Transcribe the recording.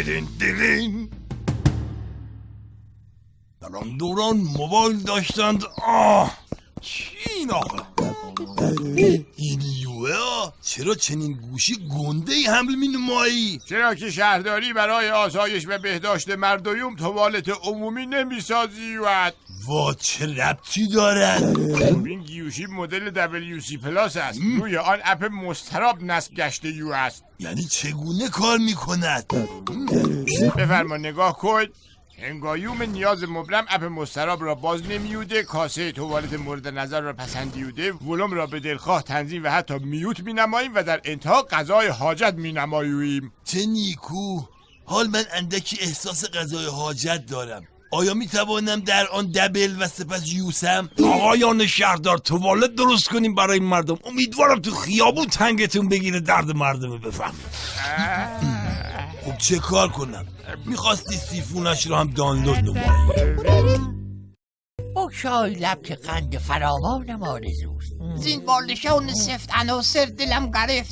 دیرین در آن دوران موبایل داشتند. چی این آقا؟ این یوه چرا چنین گوشی گنده ای حمل می نمایی؟ چرا که شهرداری برای آسایش و بهداشت مردم توالت عمومی نمی سازی؟ وا چه ربطی دارد؟ این گوشی مدل WC پلاس است. روی آن اپ مضطرب نصب گشته یو است. یعنی چگونه کار می کند؟ بفرما نگاه کن. هنگامیون نیاز مبرم اپ مضطرب را باز نمیوده، کاسه توالت مورد نظر را پسندیوده، ولوم را به دلخواه تنظیم و حتی میوت می نماییم و در انتها قضای حاجت می نماییم. چه نیکو. حال من اندکی احساس قضای حاجت دارم. آیا می توانم در آن دبل و سپس یوسم؟ آقایان شهردار توالت درست کنیم برای مردم. امیدوارم تو خیابون تنگتون بگیره درد مردم بفهمید. خب چه کار کنم؟ میخواستی سیفونش رو هم دانلود نمایی. بگشای لب که قند فراوانم آرزوست. زین بالشان سفت عناصر دلم گرفت.